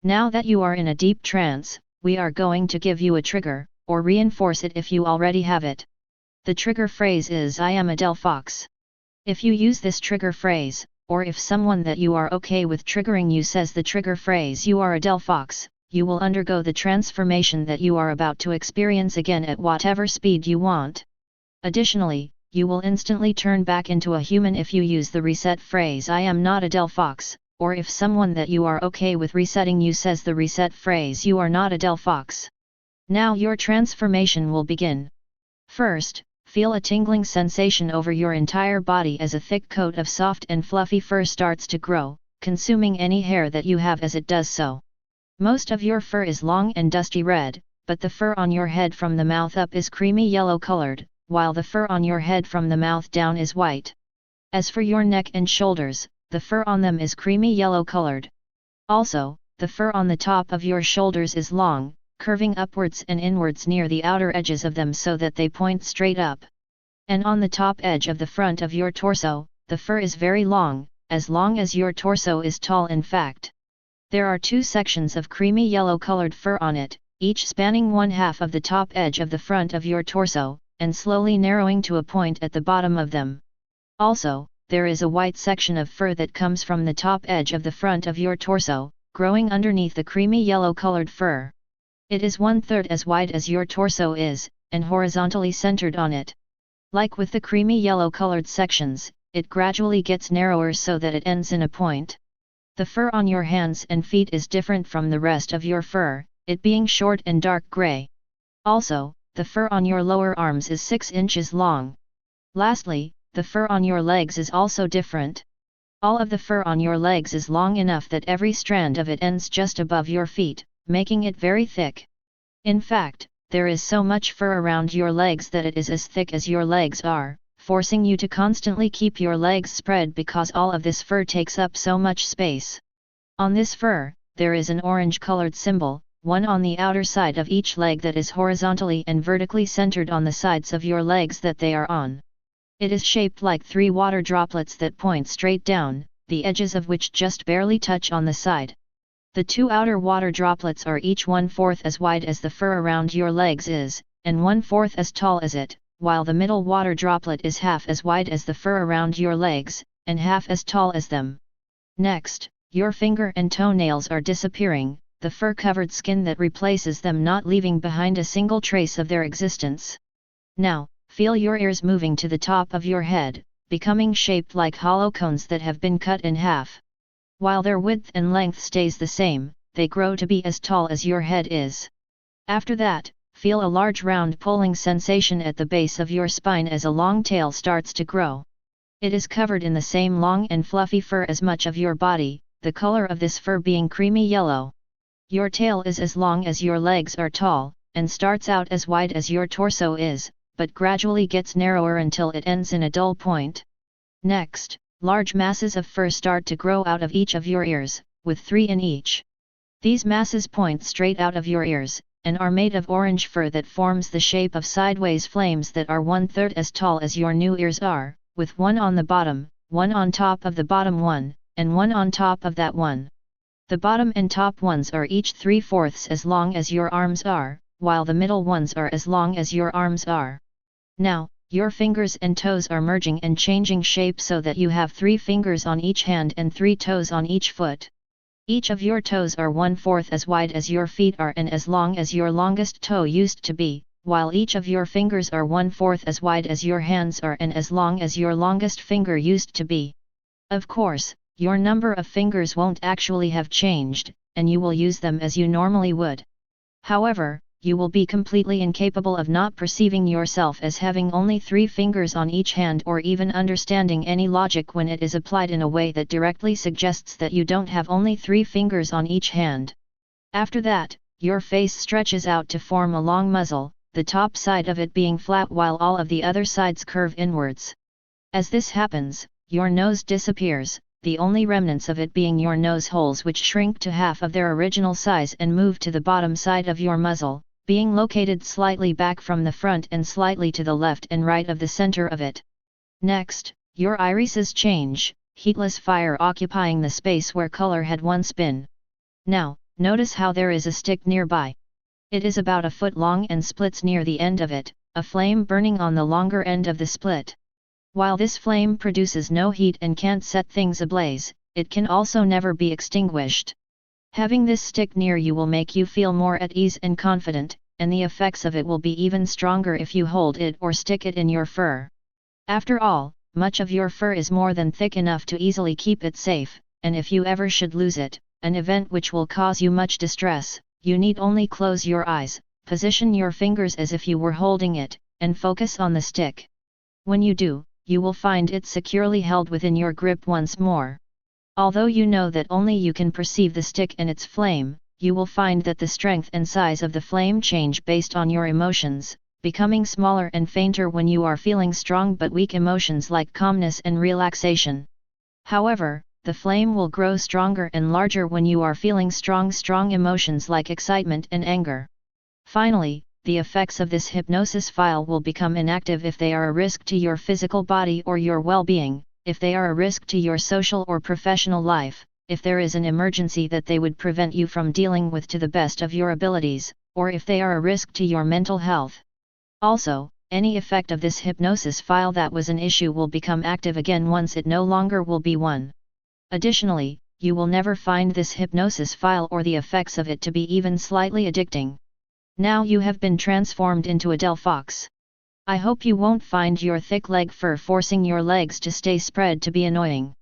Now that you are in a deep trance, we are going to give you a trigger, or reinforce it if you already have it. The trigger phrase is I am a Delphox. If you use this trigger phrase, or if someone that you are okay with triggering you says the trigger phrase you are a Delphox, you will undergo the transformation that you are about to experience again at whatever speed you want. Additionally, you will instantly turn back into a human if you use the reset phrase I am not a Delphox, or if someone that you are okay with resetting you says the reset phrase you are not a Delphox. Now your transformation will begin. First, feel a tingling sensation over your entire body as a thick coat of soft and fluffy fur starts to grow, consuming any hair that you have as it does so. Most of your fur is long and dusty red, but the fur on your head from the mouth up is creamy yellow colored, while the fur on your head from the mouth down is white. As for your neck and shoulders, the fur on them is creamy yellow colored. Also, the fur on the top of your shoulders is long, curving upwards and inwards near the outer edges of them so that they point straight up. And on the top edge of the front of your torso, the fur is very long as your torso is tall in fact. There are two sections of creamy yellow colored fur on it, each spanning one half of the top edge of the front of your torso, and slowly narrowing to a point at the bottom of them. Also, there is a white section of fur that comes from the top edge of the front of your torso, growing underneath the creamy yellow colored fur. It is 1/3 as wide as your torso is, and horizontally centered on it. Like with the creamy yellow colored sections, it gradually gets narrower so that it ends in a point. The fur on your hands and feet is different from the rest of your fur, it being short and dark gray. Also, the fur on your lower arms is 6 inches long. Lastly, the fur on your legs is also different. All of the fur on your legs is long enough that every strand of it ends just above your feet, making it very thick. In fact, there is so much fur around your legs that it is as thick as your legs are, forcing you to constantly keep your legs spread because all of this fur takes up so much space. On this fur, there is an orange-colored symbol, one on the outer side of each leg that is horizontally and vertically centered on the sides of your legs that they are on. It is shaped like 3 water droplets that point straight down, the edges of which just barely touch on the side. The 2 outer water droplets are each 1/4 as wide as the fur around your legs is, and 1/4 as tall as it, while the middle water droplet is half as wide as the fur around your legs, and half as tall as them. Next, your finger and toenails are disappearing, the fur-covered skin that replaces them not leaving behind a single trace of their existence. Now, feel your ears moving to the top of your head, becoming shaped like hollow cones that have been cut in half. While their width and length stays the same, they grow to be as tall as your head is. After that, feel a large round pulling sensation at the base of your spine as a long tail starts to grow. It is covered in the same long and fluffy fur as much of your body, the color of this fur being creamy yellow. Your tail is as long as your legs are tall, and starts out as wide as your torso is, but gradually gets narrower until it ends in a dull point. Next, large masses of fur start to grow out of each of your ears, with 3 in each. These masses point straight out of your ears, and are made of orange fur that forms the shape of sideways flames that are 1/3 as tall as your new ears are, with one on the bottom, one on top of the bottom one, and one on top of that one. The bottom and top ones are each 3/4 as long as your arms are, while the middle ones are as long as your arms are. Now, your fingers and toes are merging and changing shape so that you have 3 fingers on each hand and 3 toes on each foot. Each of your toes are 1/4 as wide as your feet are and as long as your longest toe used to be, while each of your fingers are 1/4 as wide as your hands are and as long as your longest finger used to be. Of course, your number of fingers won't actually have changed, and you will use them as you normally would. However, you will be completely incapable of not perceiving yourself as having only 3 fingers on each hand or even understanding any logic when it is applied in a way that directly suggests that you don't have only 3 fingers on each hand. After that, your face stretches out to form a long muzzle, the top side of it being flat while all of the other sides curve inwards. As this happens, your nose disappears, the only remnants of it being your nose holes which shrink to half of their original size and move to the bottom side of your muzzle, being located slightly back from the front and slightly to the left and right of the center of it. Next, your irises change, heatless fire occupying the space where color had once been. Now, Notice how there is a stick nearby. It is about a foot long and splits near the end of it, a flame burning on the longer end of the split. While this flame produces no heat and can't set things ablaze, it can also never be extinguished. Having this stick near you will make you feel more at ease and confident, and the effects of it will be even stronger if you hold it or stick it in your fur. After all, much of your fur is more than thick enough to easily keep it safe, and if you ever should lose it, an event which will cause you much distress, you need only close your eyes, position your fingers as if you were holding it, and focus on the stick. When you do, you will find it securely held within your grip once more. Although you know that only you can perceive the stick and its flame, you will find that the strength and size of the flame change based on your emotions, becoming smaller and fainter when you are feeling strong but weak emotions like calmness and relaxation. However, the flame will grow stronger and larger when you are feeling strong emotions like excitement and anger. Finally, the effects of this hypnosis file will become inactive if they are a risk to your physical body or your well-being, if they are a risk to your social or professional life, if there is an emergency that they would prevent you from dealing with to the best of your abilities, or if they are a risk to your mental health. Also, any effect of this hypnosis file that was an issue will become active again once it no longer will be one. Additionally, you will never find this hypnosis file or the effects of it to be even slightly addicting. Now you have been transformed into a Delphox. I hope you won't find your thick leg fur forcing your legs to stay spread to be annoying.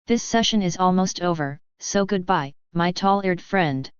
This session is almost over, so goodbye, my tall-eared friend.